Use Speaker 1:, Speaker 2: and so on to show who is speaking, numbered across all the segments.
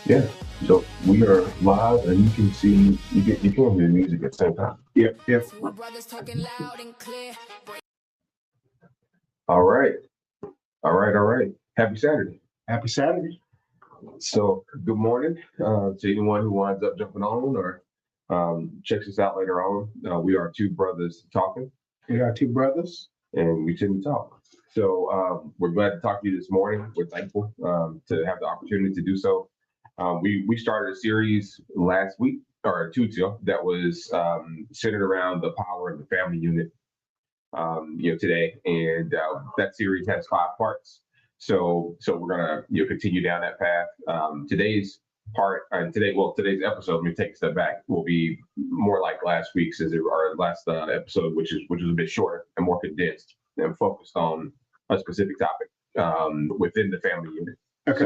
Speaker 1: Yeah. So we are live, and you can see you can hear music at the same time.
Speaker 2: Yep, yep.
Speaker 3: Two brothers talking loud and clear.
Speaker 1: All right. All right. All right. Happy Saturday.
Speaker 2: Happy Saturday.
Speaker 1: So good morning to anyone who winds up jumping on or checks us out later on. We are two brothers talking,
Speaker 2: We got two brothers.
Speaker 1: and we tend to talk. So we're glad to talk to you this morning. We're thankful to have the opportunity to do so. We started a series last week or 2 weeks ago that was centered around the power of the family unit. Today, and that series has 5 parts. So we're gonna continue down that path. Today's part and today's episode. Let me take a step back. Will be more like last week's, our last episode, which was a bit shorter and more condensed and focused on a specific topic within the family unit.
Speaker 2: Okay.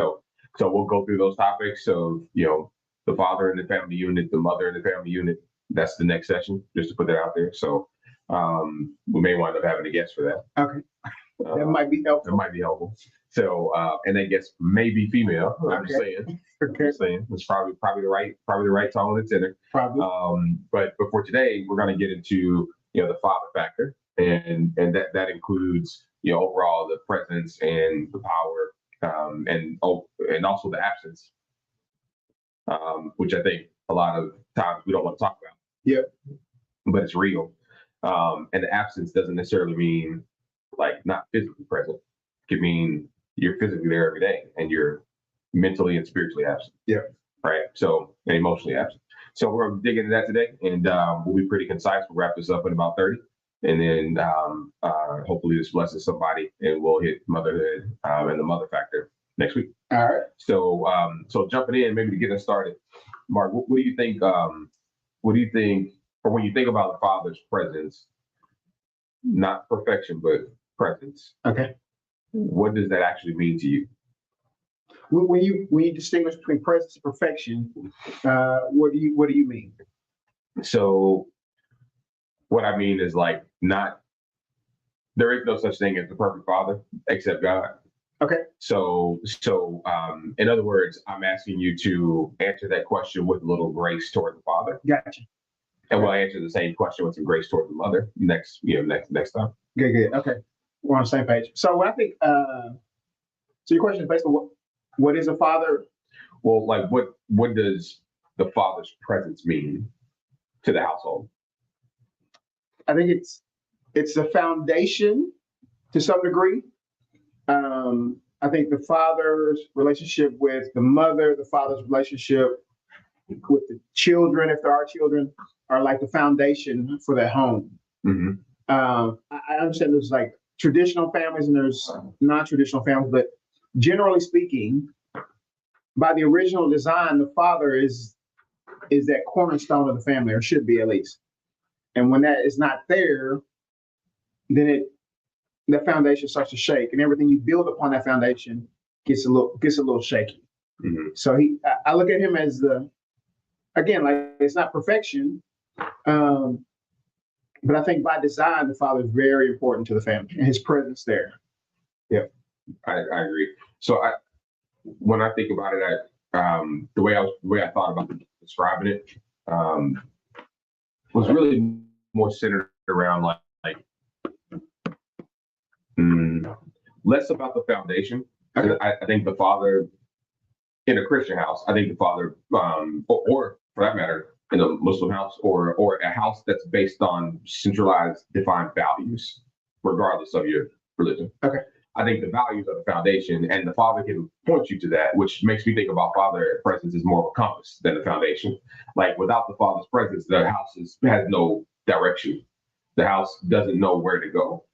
Speaker 1: So we'll go through those topics. So the father in the family unit, the mother in the family unit. That's the next session, just to put that out there. So we may wind up having a guest for that.
Speaker 2: Okay. That might be helpful.
Speaker 1: That might be helpful. So, and that guest may be female. I'm just saying.
Speaker 2: Okay.
Speaker 1: Just saying. It's probably the right tone and tenor.
Speaker 2: Probably.
Speaker 1: But for today, we're going to get into the father factor, and that includes overall the presence and the power, and also the absence, which I think a lot of times we don't want to talk about.
Speaker 2: Yep.
Speaker 1: But it's real. And the absence doesn't necessarily mean like not physically present. It can mean you're physically there every day and you're mentally and spiritually absent.
Speaker 2: Yeah.
Speaker 1: Right. So, and emotionally absent. So we're going to dig into that today, and we'll be pretty concise. We'll wrap this up in about 30. And then hopefully this blesses somebody, and we'll hit motherhood and the mother factor next week.
Speaker 2: All right.
Speaker 1: So jumping in, maybe to get us started, Mark, what do you think? Or when you think about the father's presence, not perfection, but presence,
Speaker 2: Okay.
Speaker 1: what does that actually mean to you?
Speaker 2: When you distinguish between presence and perfection, what do you mean?
Speaker 1: So what I mean is like there is no such thing as the perfect father except God.
Speaker 2: Okay.
Speaker 1: So in other words, I'm asking you to answer that question with a little grace toward the father.
Speaker 2: Gotcha.
Speaker 1: And we'll answer the same question with some grace toward the mother next time.
Speaker 2: Good. Okay. We're on the same page. So what I think, so your question is basically what is a father?
Speaker 1: Well, like what does the father's presence mean to the household?
Speaker 2: I think it's a foundation to some degree. I think the father's relationship with the mother, the father's relationship with the children, if there are children, are like the foundation for that home.
Speaker 1: Mm-hmm.
Speaker 2: I understand there's like traditional families and there's non-traditional families, but generally speaking, by the original design, the father is that cornerstone of the family, or should be at least. And when that is not there, then the foundation starts to shake, and everything you build upon that foundation gets a little shaky.
Speaker 1: Mm-hmm.
Speaker 2: So I look at him as again, like it's not perfection, but I think by design, the father is very important to the family and his presence there.
Speaker 1: Yeah, I agree. So when I think about it, the way I thought about describing it was really more centered around like less about the foundation.
Speaker 2: Okay.
Speaker 1: I think the father in a Christian house, I think the father, or for that matter, in a Muslim house or a house that's based on centralized, defined values, regardless of your religion.
Speaker 2: Okay.
Speaker 1: I think the values are the foundation, and the father can point you to that, which makes me think about father presence is more of a compass than the foundation. Like without the father's presence, the house has no direction. The house doesn't know where to go.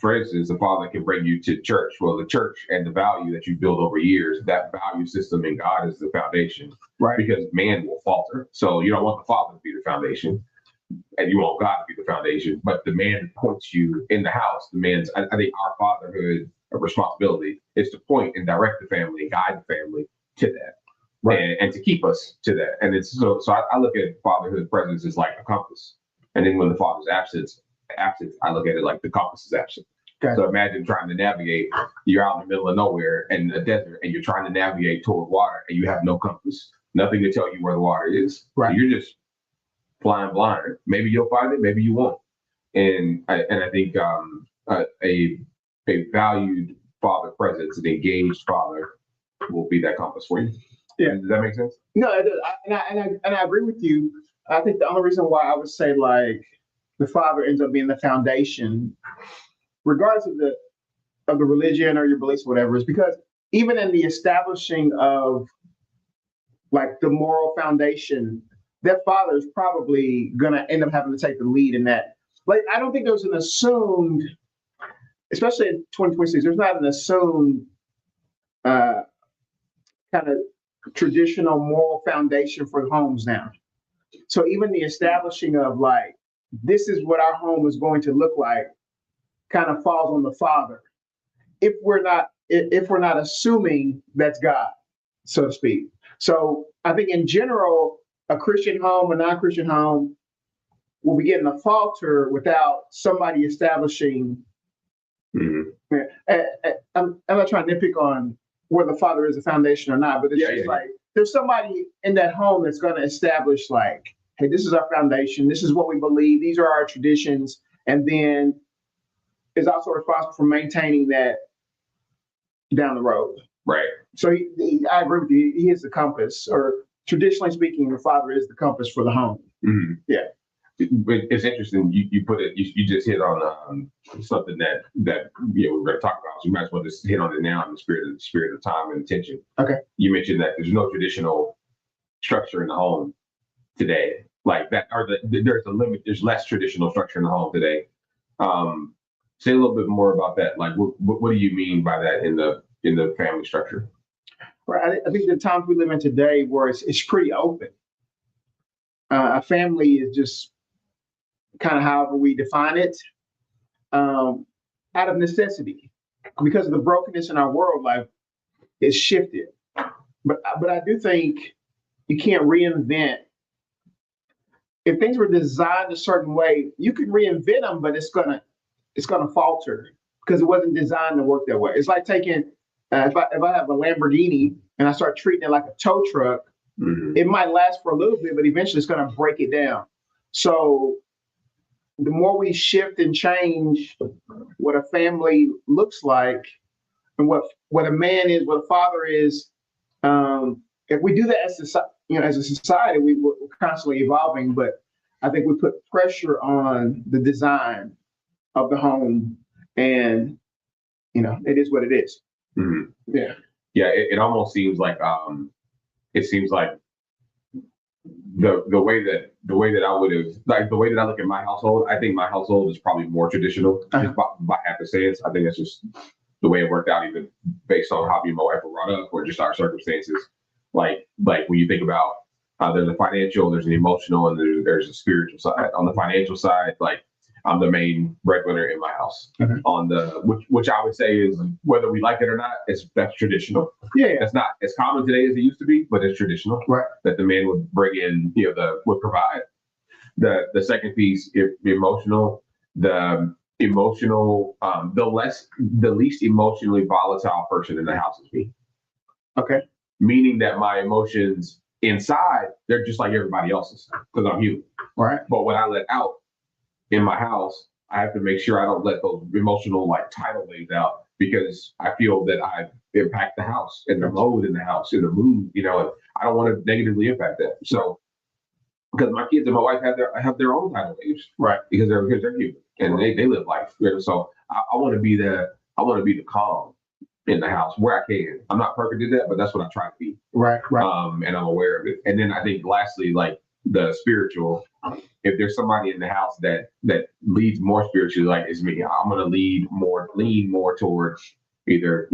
Speaker 1: For instance, the father can bring you to church. Well, the church and the value that you build over years, that value system in God is the foundation.
Speaker 2: Right.
Speaker 1: Because man will falter. So you don't want the father to be the foundation, and you want God to be the foundation. But the man points you in the house. I think our fatherhood responsibility is to point and direct the family, guide the family to that, right, and to keep us to that. And it's so I look at fatherhood presence as like a compass, and then when the father's absent, I look at it like the compass is absent.
Speaker 2: Gotcha.
Speaker 1: So imagine trying to navigate, you're out in the middle of nowhere in a desert and you're trying to navigate toward water and you have no compass, nothing to tell you where the water is.
Speaker 2: Right.
Speaker 1: So you're just flying blind. Maybe you'll find it, maybe you won't. And I think a valued father presence, an engaged father will be that compass for you.
Speaker 2: Yeah.
Speaker 1: Does that make sense?
Speaker 2: No, it does. And I agree with you. I think the only reason why I would say like the father ends up being the foundation, regardless of the religion or your beliefs, or whatever, is because even in the establishing of like the moral foundation, that father is probably gonna end up having to take the lead in that. Like, I don't think there's an assumed, especially in 2026, there's not an assumed kind of traditional moral foundation for homes now. So even the establishing of like, this is what our home is going to look like kind of falls on the father. If we're not assuming that's God, so to speak. So I think in general, a Christian home, a non-Christian home will be getting a falter without somebody establishing.
Speaker 1: Mm-hmm.
Speaker 2: I'm not trying to nitpick on whether the father is a foundation or not, but it's just like there's somebody in that home that's going to establish like, hey, this is our foundation. This is what we believe. These are our traditions. And then is also responsible for maintaining that down the road.
Speaker 1: Right.
Speaker 2: So I agree with you. He is the compass, or traditionally speaking, the father is the compass for the home.
Speaker 1: Mm-hmm.
Speaker 2: Yeah.
Speaker 1: It's interesting. You put it. You just hit on something that we're going to talk about. So you might as well just hit on it now in the spirit of time and attention.
Speaker 2: Okay.
Speaker 1: You mentioned that there's no traditional structure in the home today, like that, or there's a limit. There's less traditional structure in the home today. Say a little bit more about that. Like, what do you mean by that in the family structure?
Speaker 2: Right. I think the times we live in today, where it's pretty open. A family is just kind of however we define it, out of necessity, because of the brokenness in our world. Like, it's shifted. But I do think you can't reinvent. If things were designed a certain way, you can reinvent them, but it's gonna falter because it wasn't designed to work that way. It's like taking if I have a Lamborghini and I start treating it like a tow truck,
Speaker 1: Mm-hmm.
Speaker 2: it might last for a little bit, but eventually it's gonna break it down. So the more we shift and change what a family looks like and what a man is, what a father is, if we do that as a society, we're constantly evolving. But I think we put pressure on the design of the home, and it is what it is.
Speaker 1: Mm-hmm.
Speaker 2: Yeah.
Speaker 1: Yeah. It almost seems like it seems like the way that I would have, like, the way that I look at my household. I think my household is probably more traditional, just by happenstance. I think that's just the way it worked out, even based on how me and my wife were brought up, or just our circumstances. Like when you think about there's a financial, there's an emotional, and there's a spiritual side. On the financial side, like, I'm the main breadwinner in my house.
Speaker 2: Okay.
Speaker 1: On the which I would say is, whether we like it or not, that's traditional.
Speaker 2: Yeah.
Speaker 1: That's not as common today as it used to be, but it's traditional.
Speaker 2: Right.
Speaker 1: That the man would bring in, would provide. The second piece, emotional, the least emotionally volatile person in the house is me.
Speaker 2: Okay.
Speaker 1: Meaning that my emotions inside, they're just like everybody else's, because I'm human.
Speaker 2: Right.
Speaker 1: But when I let out in my house, I have to make sure I don't let those emotional tidal waves out, because I feel that I impact the house and the mode in the house, in the mood, and I don't want to negatively impact that. So, because my kids and my wife have their own tidal waves,
Speaker 2: right?
Speaker 1: Because they're human and they live life. So I want to be the calm in the house where I can. I'm not perfect at that, but that's what I try to be.
Speaker 2: Right.
Speaker 1: And I'm aware of it. And then I think lastly, like the spiritual, if there's somebody in the house that leads more spiritually, like it's me, I'm going to lean more towards either,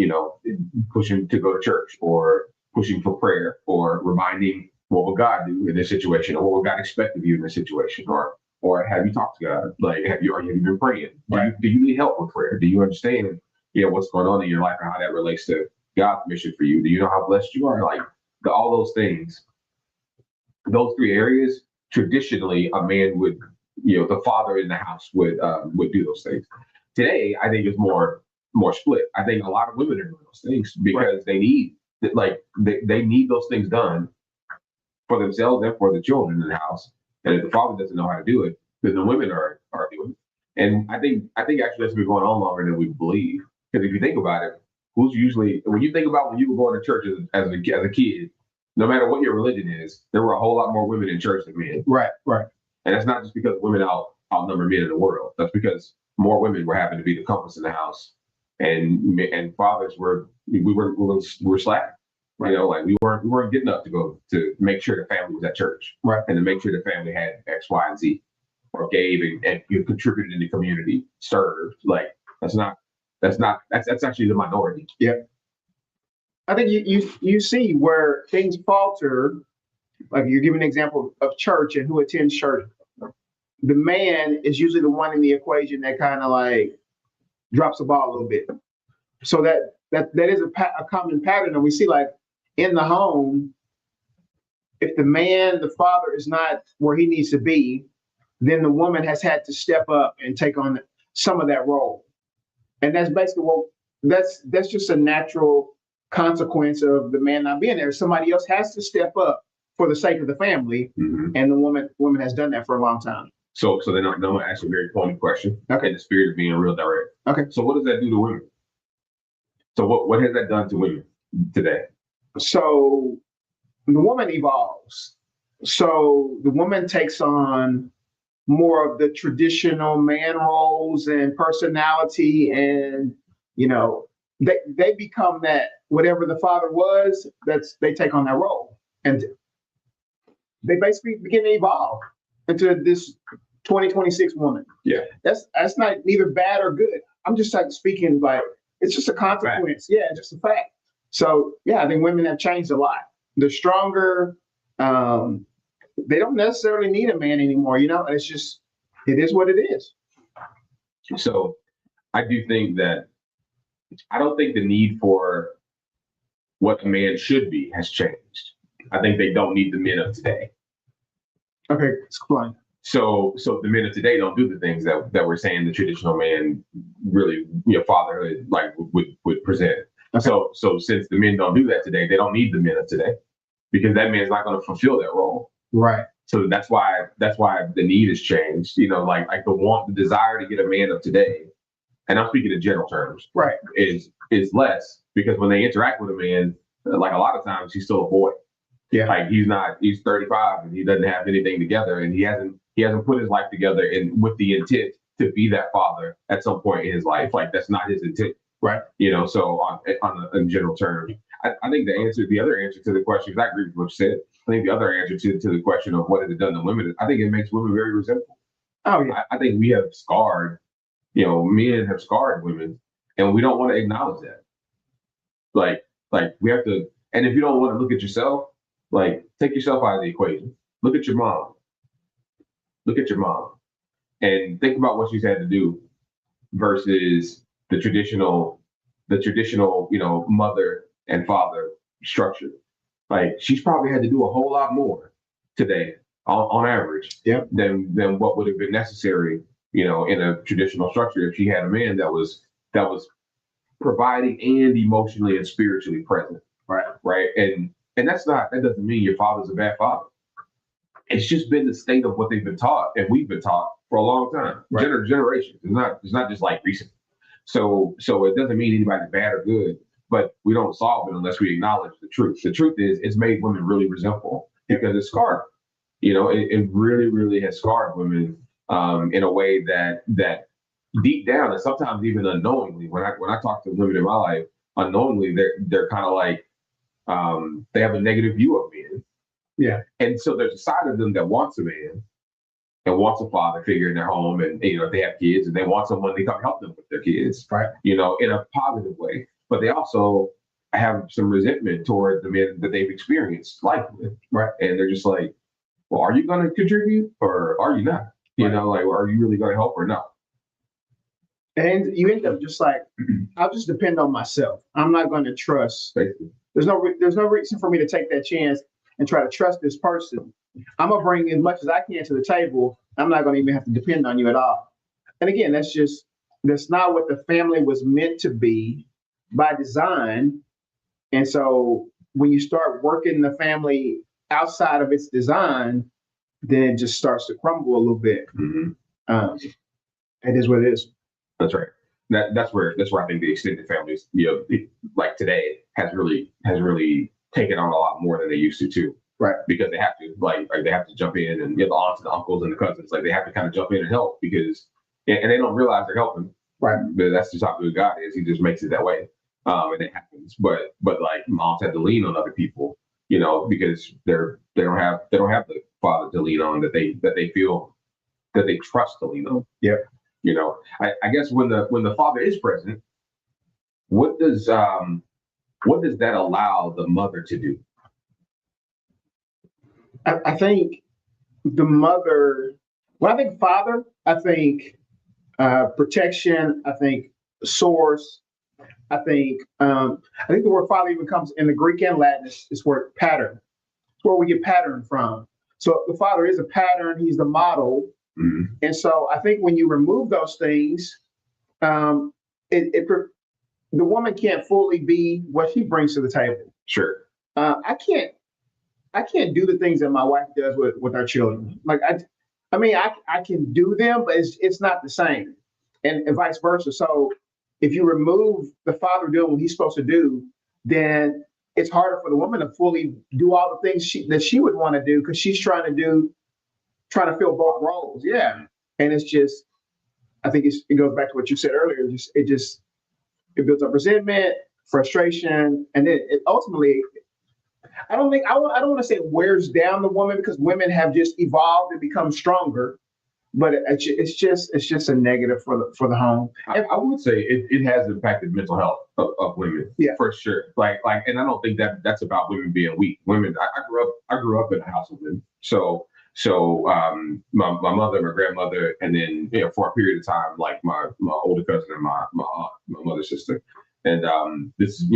Speaker 1: pushing to go to church, or pushing for prayer, or reminding what would God do in this situation, or what would God expect of you in this situation, or have you talked to God? Like, have you been praying? Do you need help with prayer? Do you understand, what's going on in your life and how that relates to God's mission for you? Do you know how blessed you are? Like, all those things, those three areas, traditionally a man would, the father in the house would do those things. Today, I think it's more split. I think a lot of women are doing those things because they need they need those things done for themselves and for the children in the house. And if the father doesn't know how to do it, then the women are doing it. And I think actually that's been going on longer than we believe. Because if you think about it, who's usually when you think about when you were going to church as a kid, no matter what your religion is, there were a whole lot more women in church than men.
Speaker 2: Right, right.
Speaker 1: And that's not just because women outnumber men in the world. That's because more women were having to be the compass in the house, and fathers we were slack.
Speaker 2: Right.
Speaker 1: You know, like we weren't getting up to go to make sure the family was at church,
Speaker 2: Right.
Speaker 1: and to make sure the family had X, Y, and Z, or gave and you contributed in the community, served. Like that's actually the minority.
Speaker 2: Yeah. I think you see where things falter. Like you're giving an example of church and who attends church. The man is usually the one in the equation that kind of like drops the ball a little bit. So that is a common pattern, and we see like in the home, if the father is not where he needs to be, then the woman has had to step up and take on some of that role, and that's basically that's just a natural consequence of the man not being there. Somebody else has to step up for the sake of the family, and the woman has done that for a long time.
Speaker 1: So then I'm going to ask you a very pointed question.
Speaker 2: Okay.
Speaker 1: In the spirit of being real direct.
Speaker 2: Okay.
Speaker 1: So what does that do to women? So what has that done to women today?
Speaker 2: So the woman evolves. So the woman takes on more of the traditional man roles and personality, and they become that whatever the father was, they take on that role, and they basically begin to evolve into this 2026 woman.
Speaker 1: Yeah.
Speaker 2: That's not neither bad or good. I'm just like speaking like it's just a consequence. Fact. Yeah, just a fact. So yeah, I think women have changed a lot. They're stronger. They don't necessarily need a man anymore. It's just it is what it is.
Speaker 1: So I do think that I don't think the need for what a man should be has changed. I think they don't need the men of today.
Speaker 2: Okay, explain.
Speaker 1: So the men of today don't do the things that we're saying the traditional man really, fatherhood like would present. Okay. So since the men don't do that today, they don't need the men of today because that man's not going to fulfill that role.
Speaker 2: Right.
Speaker 1: So that's why the need has changed. Like the desire to get a man of today, and I'm speaking in general terms,
Speaker 2: right,
Speaker 1: is less because when they interact with a man, like a lot of times he's still a boy. Yeah. Like he's 35 and he doesn't have anything together and he hasn't put his life together and with the intent to be that father at some point in his life. Like that's not his intent. Right. So in general terms, I think the other answer to the question, because I agree with what you said, I think the other answer to the question of what has it done to women, I think it makes women very resentful. Oh yeah. I think we have scarred, men have scarred women and we don't want to acknowledge that. Like we have to, and if you don't want to look at yourself, like take yourself out of the equation. Look at your mom. And think about what she's had to do versus the traditional, mother and father structure. Like she's probably had to do a whole lot more today on average than what would have been necessary, in a traditional structure if she had a man that was providing and emotionally and spiritually present. Right. And that doesn't mean your father's a bad father. It's just been the state of what they've been taught, and we've been taught for a long time, generations. It's not just like recent. So it doesn't mean anybody's bad or good, but we don't solve it unless we acknowledge the truth. The truth is, it's made women really resentful because it's scarred. It really, really has scarred women in a way that deep down, and sometimes even unknowingly, when I talk to women in my life, unknowingly they're kind of like. They have a negative view of men. Yeah. And so there's a side of them that wants a man and wants a father figure in their home. And, if they have kids and they want someone to come help them with their kids, right. In a positive way. But they also have some resentment toward the men that they've experienced life with. Right. And they're just like, well, are you going to contribute or are you not? Like, are you really going to help or not?
Speaker 2: And you end up just like, I'll just depend on myself. I'm not going to trust. Basically. There's no reason for me to take that chance and try to trust this person. I'm gonna bring as much as I can to the table. I'm not gonna even have to depend on you at all. And again, that's just that's not what the family was meant to be by design. And so when you start working the family outside of its design, then it just starts to crumble a little bit.
Speaker 1: Mhm.
Speaker 2: Um, it is what it is.
Speaker 1: That's right. That's where I think the extended families, like today, has really taken on a lot more than they used to too.
Speaker 2: Right.
Speaker 1: Because they have to like they have to jump in, and the aunts and the uncles and the cousins, like they have to kind of jump in and help because and they don't realize they're helping.
Speaker 2: Right.
Speaker 1: But that's just how good God is. He just makes it that way. And it happens. But like moms have to lean on other people, because they don't have the father to lean on that they feel that they trust to lean on.
Speaker 2: Yeah.
Speaker 1: I guess when the father is present, what does that allow the mother to do?
Speaker 2: I think the mother, well, I think father, I think protection, I think source, I think the word father even comes in the Greek and Latin is word pattern. It's where we get pattern from. So the father is a pattern, he's the model.
Speaker 1: Mm-hmm.
Speaker 2: And so I think when you remove those things, the woman can't fully be what she brings to the table.
Speaker 1: Sure.
Speaker 2: I can't do the things that my wife does with our children. Like I can do them, but it's not the same, and vice versa. So if you remove the father doing what he's supposed to do, then it's harder for the woman to fully do all the things that she would want to do because she's trying to fill both roles. Yeah, and it's just I think it goes back to what you said earlier. It builds up resentment, frustration, and then it ultimately. I don't want to say it wears down the woman because women have just evolved and become stronger, but it's just a negative for the home.
Speaker 1: I would say it has impacted mental health of women,
Speaker 2: Yeah,
Speaker 1: for sure. Like, and I don't think that's about women being weak. Women, I grew up in a house of women, so my mother, my grandmother, and then for a period of time, like my older cousin and my aunt, my mother's sister. And this is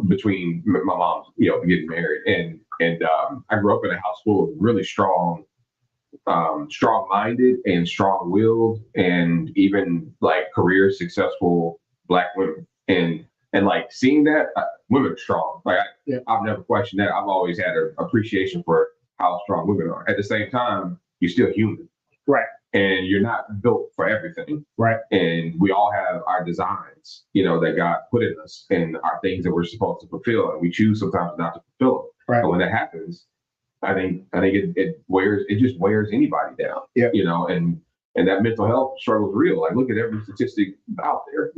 Speaker 1: between my mom's getting married, and I grew up in a house full of really strong-minded and strong-willed, and even like career successful Black women, and like seeing that women are strong. Like I've never questioned that. I've always had an appreciation for how strong women are. At the same time, you're still human,
Speaker 2: right?
Speaker 1: And you're not built for everything,
Speaker 2: right?
Speaker 1: And we all have our designs, that God put in us, and our things that we're supposed to fulfill, and we choose sometimes not to fulfill them.
Speaker 2: Right.
Speaker 1: And when that happens, I think it just wears anybody down.
Speaker 2: Yeah.
Speaker 1: And that mental health struggle is real. Like look at every statistic out there,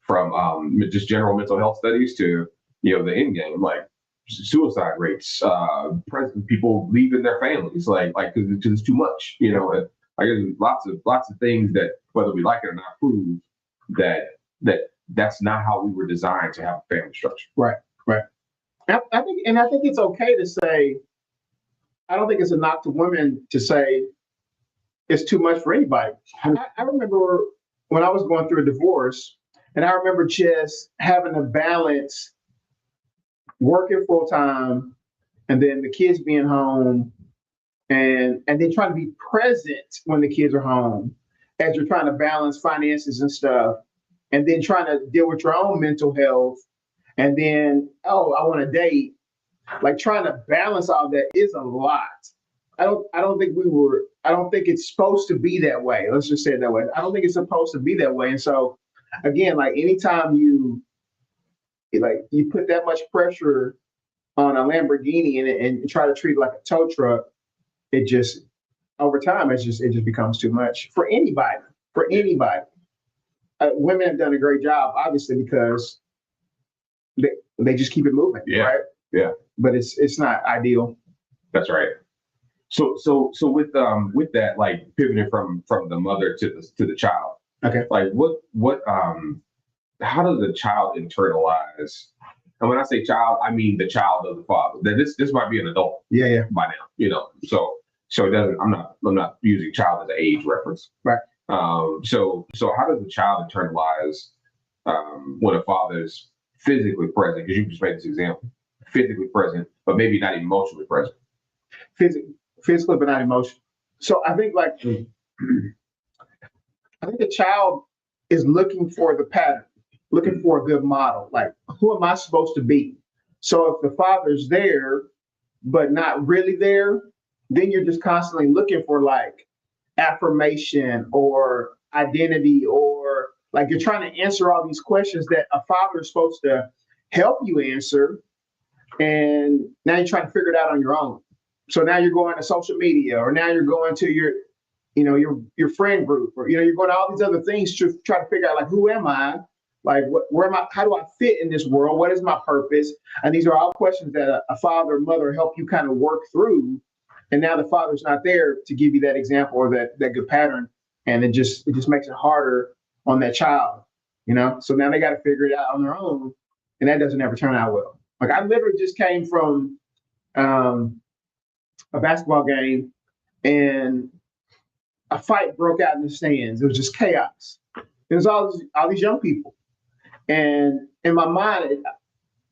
Speaker 1: from just general mental health studies to the end game, like suicide rates, people leaving their families, like because it's too much, and I guess lots of things that whether we like it or not prove that's not how we were designed to have a family structure.
Speaker 2: Right. I think it's okay to say, I don't think it's a knock to women to say it's too much for anybody. I remember when I was going through a divorce, and I remember just having to balance working full time and then the kids being home and then trying to be present when the kids are home as you're trying to balance finances and stuff, and then trying to deal with your own mental health. And then, I want to date. Like trying to balance all that is a lot. I don't think it's supposed to be that way. Let's just say it that way. I don't think it's supposed to be that way. And so again, like anytime you put that much pressure on a Lamborghini and try to treat it like a tow truck, it just over time it just becomes too much for anybody. Women have done a great job, obviously, because they just keep it moving, right?
Speaker 1: Yeah.
Speaker 2: But it's not ideal.
Speaker 1: That's right. So with that, like pivoting from the mother to the child.
Speaker 2: Okay.
Speaker 1: Like what how does the child internalize? And when I say child, I mean the child of the father. That this might be an adult.
Speaker 2: Yeah.
Speaker 1: By now, So it doesn't. I'm not using child as an age reference.
Speaker 2: Right.
Speaker 1: So how does the child internalize when a father's physically present? Because you just made this example, physically present, but maybe not emotionally present.
Speaker 2: Physically, but not emotionally. So I think the child is looking for the pattern, looking for a good model. Like, who am I supposed to be? So if the father's there, but not really there, then you're just constantly looking for like affirmation or identity, or like you're trying to answer all these questions that a father is supposed to help you answer. And now you're trying to figure it out on your own. So now you're going to social media, or now you're going to your friend group, or you're going to all these other things to try to figure out, like, who am I? Like, where am I? How do I fit in this world? What is my purpose? And these are all questions that a father or mother help you kind of work through. And now the father's not there to give you that example or that good pattern, and it just makes it harder on that child. So now they got to figure it out on their own, and that doesn't ever turn out well. Like, I literally just came from a basketball game, and a fight broke out in the stands. It was just chaos. It was all these young people. And in my mind,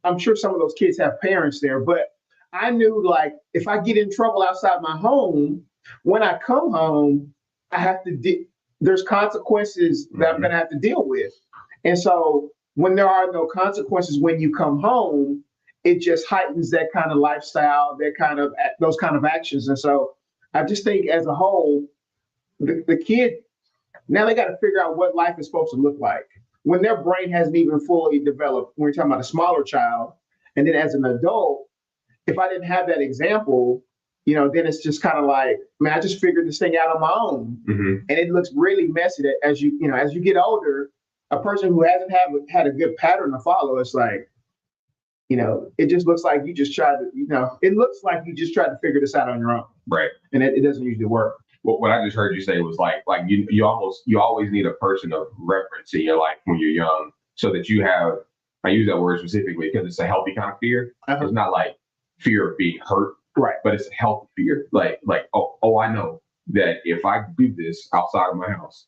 Speaker 2: I'm sure some of those kids have parents there, but I knew, like, if I get in trouble outside my home, when I come home, I have to, there's consequences that I'm going to have to deal with. And so when there are no consequences when you come home, it just heightens that kind of lifestyle, those kind of actions. And so I just think, as a whole, the kid, now they got to figure out what life is supposed to look like when their brain hasn't even fully developed. When we're talking about a smaller child, and then as an adult, if I didn't have that example, then it's just kind of like, man, I just figured this thing out on my own. And it looks really messy as you get older. A person who hasn't had a good pattern to follow, it's like, it just looks like you just tried to, it looks like you just tried to figure this out on your own.
Speaker 1: Right.
Speaker 2: And it doesn't usually work.
Speaker 1: What I just heard you say was like you always need a person of reference in your life when you're young, so that you have, I use that word specifically because it's a healthy kind of fear. It's not like fear of being hurt,
Speaker 2: right? But
Speaker 1: it's a healthy fear. Like, oh, I know that if I do this outside of my house,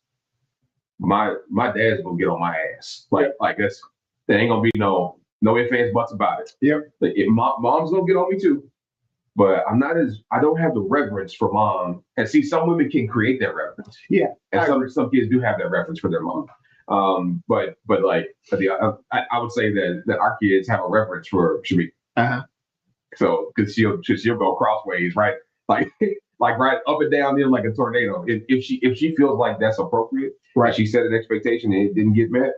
Speaker 1: my dad's gonna get on my ass. Like there ain't gonna be no ifs, ands, buts about it.
Speaker 2: Yep.
Speaker 1: Like, mom's gonna get on me too. But I don't have the reverence for mom. And see, some women can create that reverence.
Speaker 2: Yeah.
Speaker 1: And some kids do have that reverence for their mom. But like, I would say that our kids have a reverence for Shamik. So, because she'll go crossways, right? Like right up and down there like a tornado. If she feels like that's appropriate, right? She set an expectation and it didn't get met,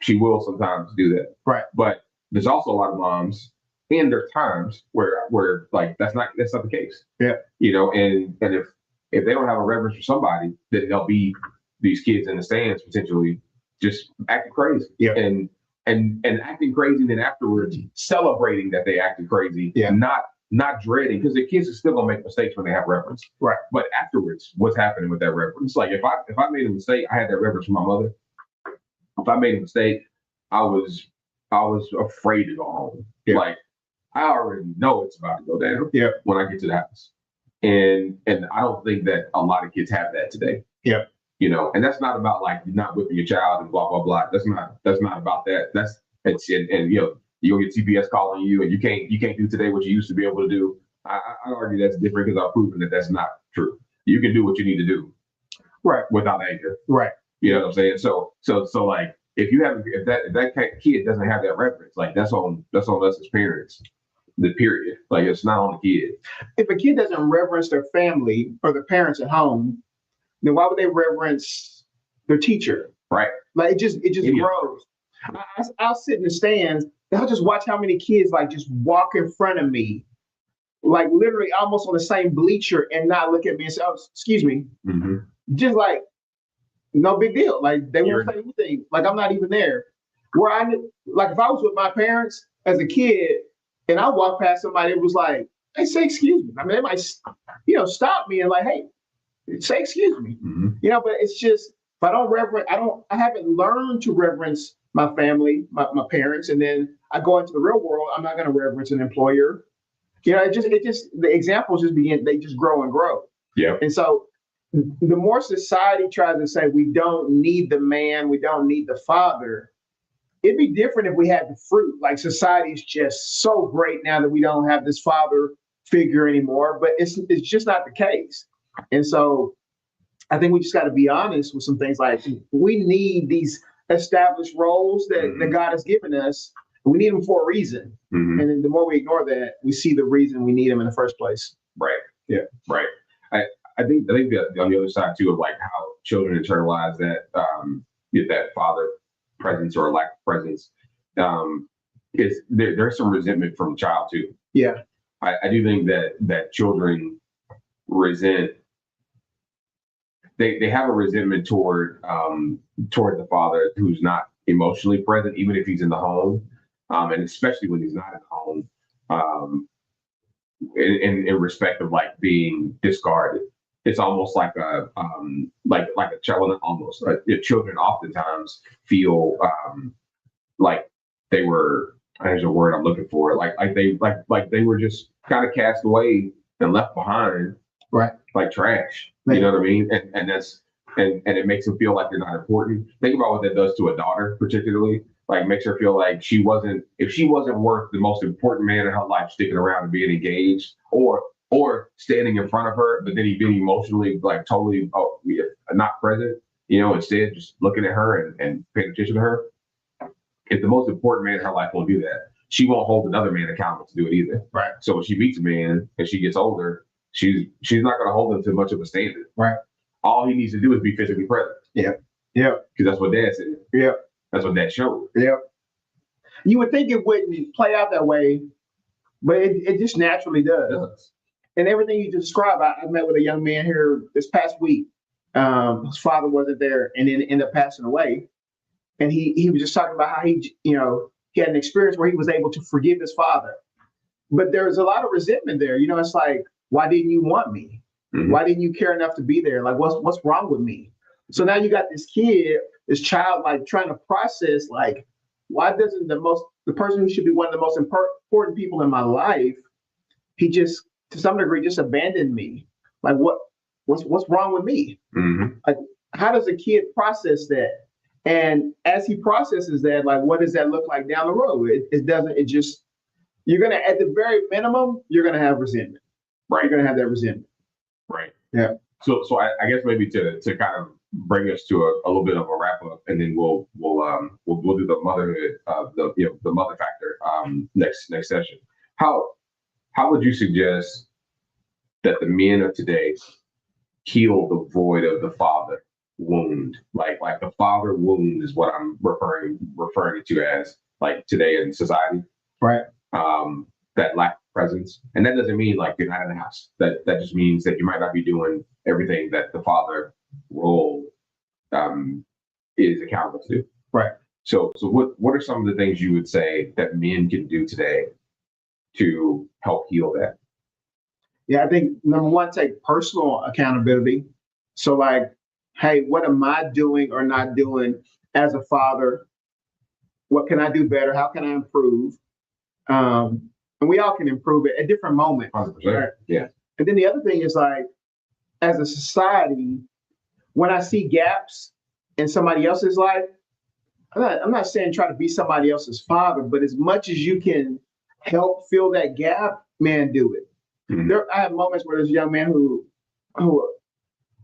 Speaker 1: she will sometimes do that.
Speaker 2: Right.
Speaker 1: But there's also a lot of moms, and there's times where like that's not the case.
Speaker 2: Yeah.
Speaker 1: And if they don't have a reverence for somebody, then they'll be these kids in the stands potentially just acting crazy.
Speaker 2: Yeah.
Speaker 1: And acting crazy, and then afterwards celebrating that they acted crazy.
Speaker 2: Yeah.
Speaker 1: Not dreading, because the kids are still gonna make mistakes when they have reverence.
Speaker 2: Right.
Speaker 1: But afterwards, what's happening with that reverence? Like, if I made a mistake, I had that reverence for my mother. If I made a mistake, I was afraid to go home. Yeah. Like, I already know it's about to go down.
Speaker 2: Yeah. When
Speaker 1: I get to the house. And I don't think that a lot of kids have that today.
Speaker 2: Yeah.
Speaker 1: And that's not about like not whipping your child and blah blah blah. That's not about that. And you'll get TPS calling you, and you can't do today what you used to be able to do. I argue that's different, because I've proven that that's not true. You can do what you need to do,
Speaker 2: right,
Speaker 1: without anger.
Speaker 2: Right.
Speaker 1: You know what I'm saying? So like, if that kid doesn't have that reference, like, that's on us as parents. The period. Like, it's not on the kid.
Speaker 2: If a kid doesn't reverence their family or their parents at home, then why would they reverence their teacher?
Speaker 1: Right.
Speaker 2: Like, it just grows. I'll sit in the stands and I'll just watch how many kids like just walk in front of me, like literally almost on the same bleacher, and not look at me and say, "Oh, excuse me."
Speaker 1: Mm-hmm.
Speaker 2: Just like, no big deal. Like, they won't say anything. Like, I'm not even there. Like, if I was with my parents as a kid and I walked past somebody, it was like, "Hey, say excuse me." I mean, they might, stop me and like, "Hey, say excuse me."
Speaker 1: Mm-hmm.
Speaker 2: But it's just, if I haven't learned to reverence my family, my parents, and then I go into the real world, I'm not going to reverence an employer. The examples they just grow and grow.
Speaker 1: Yeah.
Speaker 2: And so the more society tries to say we don't need the man, we don't need the father, it'd be different if we had the fruit. Like, society is just so great now that we don't have this father figure anymore, but it's just not the case. And so I think we just got to be honest with some things. Like, we need these established roles that God has given us. We need them for a reason. And then the more we ignore that, we see the reason we need them in the first place.
Speaker 1: Right. Yeah. Right. I think that on the other side too of like how children internalize that that father presence or lack of presence is there's some resentment from the child too.
Speaker 2: Yeah.
Speaker 1: I do think that children resent they have a resentment toward the father who's not emotionally present, even if he's in the home, and especially when he's not at home, in respect of like being discarded. It's almost like a child, not almost. Children oftentimes feel like they were. There's a word I'm looking for. Like they were just kind of cast away and left behind,
Speaker 2: right?
Speaker 1: Like trash. You know what I mean? And that's and it makes them feel like they're not important. Think about what that does to a daughter, particularly. Like makes her feel like if she wasn't worth the most important man in her life sticking around and being engaged, or standing in front of her, but then he being emotionally like totally not present. Instead just looking at her and paying attention to her. If the most important man in her life won't do that, she won't hold another man accountable to do it either.
Speaker 2: Right.
Speaker 1: So when she meets a man and she gets older, she's not going to hold him to much of a standard.
Speaker 2: Right.
Speaker 1: All he needs to do is be physically present.
Speaker 2: Yeah. Yeah.
Speaker 1: Because that's what Dad said.
Speaker 2: Yeah.
Speaker 1: That's what Dad showed.
Speaker 2: Yeah. You would think it wouldn't play out that way, but it just naturally does.
Speaker 1: It does.
Speaker 2: And everything you described, I met with a young man here this past week. His father wasn't there and then ended up passing away. And he was just talking about how he had an experience where he was able to forgive his father. But there's a lot of resentment there. It's like, why didn't you want me? Mm-hmm. Why didn't you care enough to be there? Like, what's wrong with me? So now you got this child, like trying to process, like, why doesn't the person who should be one of the most important people in my life, he just, to some degree, just abandoned me? Like, what's wrong with me?
Speaker 1: Mm-hmm.
Speaker 2: Like, how does a kid process that? And as he processes that, like, what does that look like down the road? You're going to, at the very minimum, you're going to have resentment.
Speaker 1: Right.
Speaker 2: You're going to have that resentment.
Speaker 1: Right.
Speaker 2: Yeah.
Speaker 1: So I guess maybe to kind of bring us to a little bit of a wrap up, and then we'll do the motherhood, the mother factor next session. How would you suggest that the men of today heal the void of the father wound? Like the father wound is what I'm referring it to as, like, today in society.
Speaker 2: Right.
Speaker 1: That lack of presence. And that doesn't mean like you're not in the house. That just means that you might not be doing everything that the father role is accountable to.
Speaker 2: Right.
Speaker 1: So what are some of the things you would say that men can do today to help heal that?
Speaker 2: Yeah, I think number one, take personal accountability. So like, hey, what am I doing or not doing as a father? What can I do better? How can I improve? And we all can improve it at different moments.
Speaker 1: 100%.
Speaker 2: Right?
Speaker 1: Yeah.
Speaker 2: And then the other thing is, like, as a society, when I see gaps in somebody else's life, I'm not saying try to be somebody else's father, but as much as you can help fill that gap, man, do it. Mm-hmm. I have moments where there's a young man who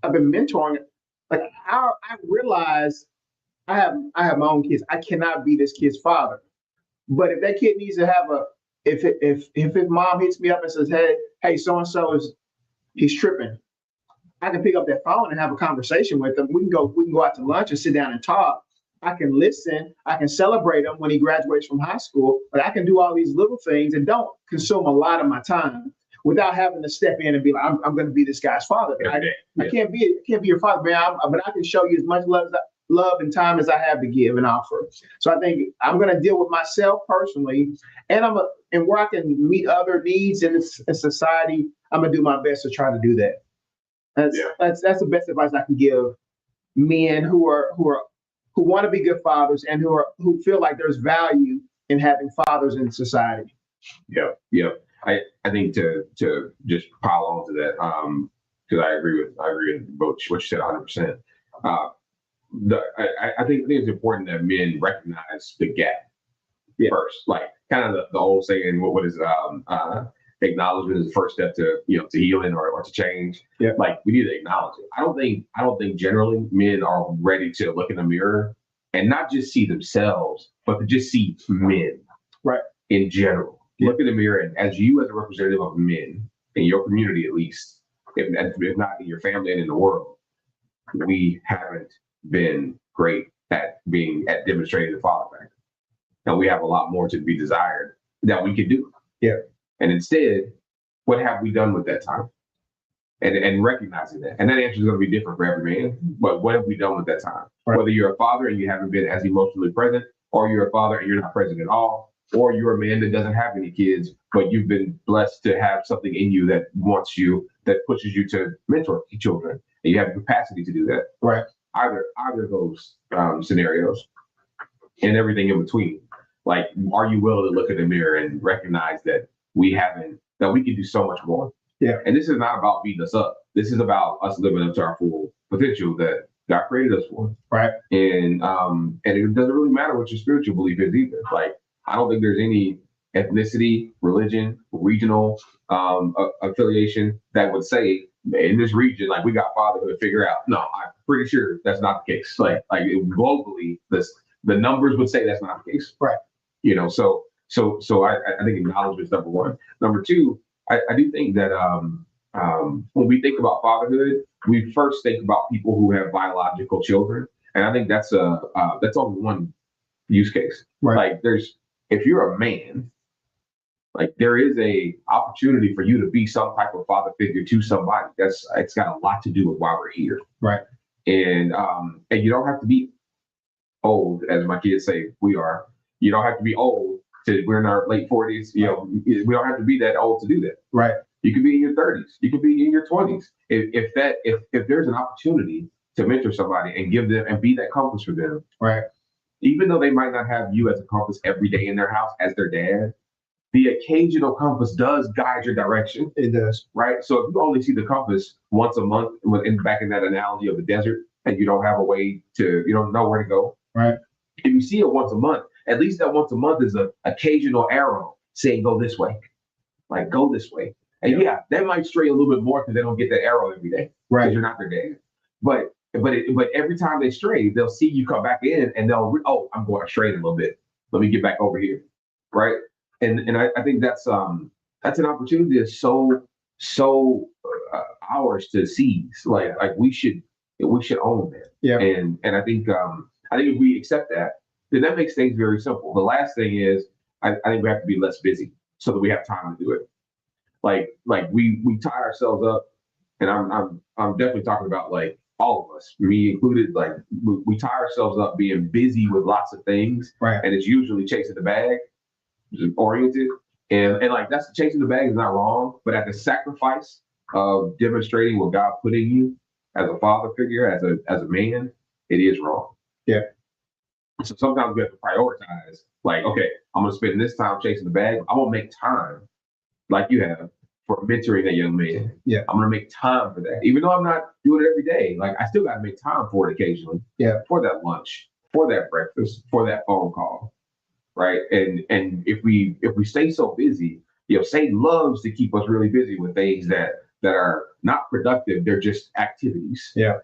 Speaker 2: I've been mentoring. Like, I realize I have my own kids. I cannot be this kid's father. But if that kid needs to have if his mom hits me up and says, hey, so-and-so he's tripping, I can pick up that phone and have a conversation with him. We can go out to lunch and sit down and talk. I can listen. I can celebrate him when he graduates from high school. But I can do all these little things that don't consume a lot of my time without having to step in and be like, I'm going to be this guy's father. I can't be your father, man. But I can show you as much love and time as I have to give and offer. So I think I'm going to deal with myself personally, and and where I can meet other needs in society, I'm going to do my best to try to do that. That's the best advice I can give men who want to be good fathers and who feel like there's value in having fathers in society.
Speaker 1: Yeah. I think to just pile on to that, because I agree with both what you said 100%. I think it's important that men recognize the gap first. Like, kind of the old saying, what is acknowledgement is the first step to healing or to change.
Speaker 2: Yeah.
Speaker 1: Like, we need to acknowledge it. I don't think generally men are ready to look in the mirror and not just see themselves, but to just see men
Speaker 2: Right.
Speaker 1: in general. Look in the mirror, and as you as a representative of men in your community, at least, if not in your family and in the world, we haven't been great at demonstrating the father factor. And we have a lot more to be desired that we can do.
Speaker 2: Yeah.
Speaker 1: And instead, what have we done with that time? And recognizing that. And that answer is going to be different for every man. But what have we done with that time?
Speaker 2: Right.
Speaker 1: Whether you're a father and you haven't been as emotionally present, or you're a father and you're not present at all, or you're a man that doesn't have any kids, but you've been blessed to have something in you that wants you, that pushes you to mentor children, and you have the capacity to do that.
Speaker 2: Right.
Speaker 1: Either of those scenarios, and everything in between. Like, are you willing to look in the mirror and recognize that we can do so much more?
Speaker 2: Yeah.
Speaker 1: And this is not about beating us up. This is about us living up to our full potential that God created us for.
Speaker 2: Right.
Speaker 1: And it doesn't really matter what your spiritual belief is either. Like, I don't think there's any ethnicity, religion, regional affiliation that would say in this region, like, we got fatherhood to figure out. No, I'm pretty sure that's not the case. Like globally, the numbers would say that's not the case.
Speaker 2: Right.
Speaker 1: So I think acknowledgement is number one. Number two, I do think that when we think about fatherhood, we first think about people who have biological children, and I think that's only one use case.
Speaker 2: Right.
Speaker 1: Like, if you're a man, like, there is a opportunity for you to be some type of father figure to somebody. It's got a lot to do with why we're here.
Speaker 2: Right.
Speaker 1: And you don't have to be old, as my kids say we are. You don't have to be old we're in our late 40s. We don't have to be that old to do that.
Speaker 2: Right.
Speaker 1: You could be in your 30s. You could be in your 20s. If there's an opportunity to mentor somebody and give them and be that compass for them,
Speaker 2: right,
Speaker 1: even though they might not have you as a compass every day in their house as their dad, the occasional compass does guide your direction.
Speaker 2: It does.
Speaker 1: Right. So if you only see the compass once a month, back in that analogy of the desert, and you don't know where to go.
Speaker 2: Right.
Speaker 1: If you see it once a month, at least that once a month is an occasional arrow saying, go this way, like, go this way. And yeah, they might stray a little bit more because they don't get that arrow every day.
Speaker 2: Right.
Speaker 1: Because you're not their dad. But every time they stray, they'll see you come back in and I'm going straight a little bit. Let me get back over here. Right. And I think that's an opportunity that's so ours to seize. Like we should own that.
Speaker 2: Yeah.
Speaker 1: And I think if we accept that, then that makes things very simple. The last thing is I think we have to be less busy so that we have time to do it. Like we tie ourselves up, and I'm definitely talking about, like, all of us, me included. Like, we tie ourselves up being busy with lots of things,
Speaker 2: right? And
Speaker 1: it's usually chasing the bag oriented, and like, that's chasing the bag is not wrong, but at the sacrifice of demonstrating what God put in you as a father figure, as a man, it is wrong.
Speaker 2: Yeah.
Speaker 1: So sometimes we have to prioritize, like, okay, I'm going to spend this time chasing the bag. I'm going to make time, like you have, for mentoring that young man.
Speaker 2: Yeah.
Speaker 1: I'm going to make time for that. Even though I'm not doing it every day, like, I still got to make time for it occasionally.
Speaker 2: Yeah.
Speaker 1: For that lunch, for that breakfast, for that phone call. Right. And if we stay so busy, Satan loves to keep us really busy with things that are not productive. They're just activities.
Speaker 2: Yeah.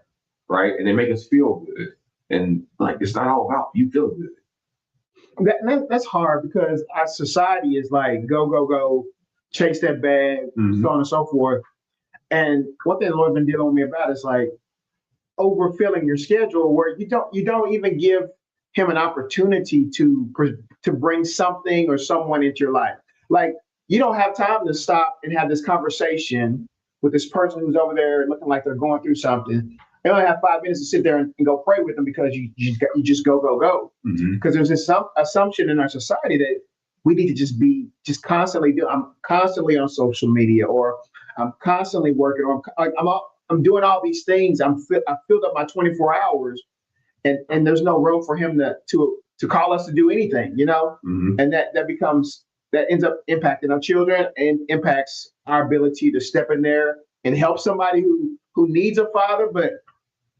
Speaker 1: Right. And they make us feel good. And, like, it's not all about you feeling good.
Speaker 2: That's hard because our society is like, go, chase that bag, so on and so forth. And one thing the Lord's been dealing with me about is, like, overfilling your schedule where you don't even give him an opportunity to bring something or someone into your life. Like, you don't have time to stop and have this conversation with this person who's over there looking like they're going through something. You only have 5 minutes to sit there and go pray with them because you just go. Because there's this assumption in our society that we need to just constantly I'm constantly on social media, or I'm constantly working, or I'm doing all these things. I filled up my 24 hours, and there's no room for him to call us to do anything, and that ends up impacting our children and impacts our ability to step in there and help somebody who needs a father but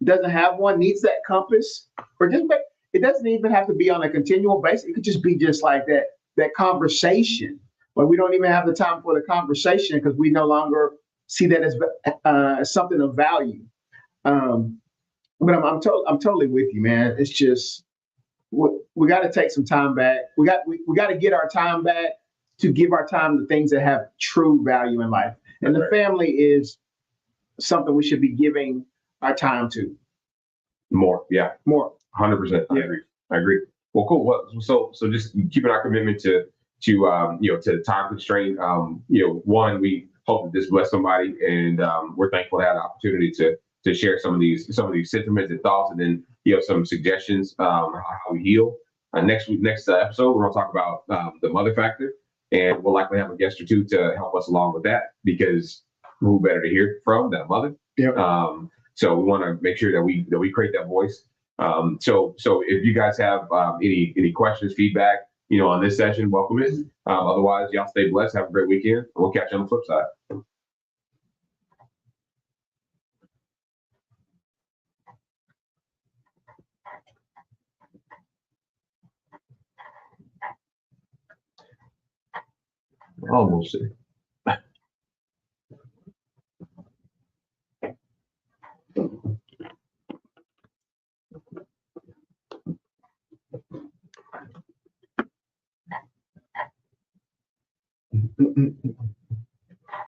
Speaker 2: doesn't have one, needs that compass, or it doesn't even have to be on a continual basis. It could just be just like that conversation, but we don't even have the time for the conversation because we no longer see that as something of value. But I'm totally with you, man. It's just we got to take some time back. We got to get our time back to give our time to things that have true value in life. And the family is something we should be giving our time to.
Speaker 1: More, yeah,
Speaker 2: More.
Speaker 1: 100%. I agree. I agree. Well, cool. Well, so just keeping our commitment to the time constraint. One, we hope that this bless somebody, and we're thankful to have the opportunity to share some of these sentiments and thoughts, and then some suggestions how we heal. Next episode, we're going to talk about the mother factor, and we'll likely have a guest or two to help us along with that, because who better to hear from than a mother?
Speaker 2: Yeah.
Speaker 1: So we want to make sure that we create that voice. So if you guys have any questions, feedback, on this session, welcome it. Otherwise, y'all stay blessed. Have a great weekend. We'll catch you on the flip side. Almost.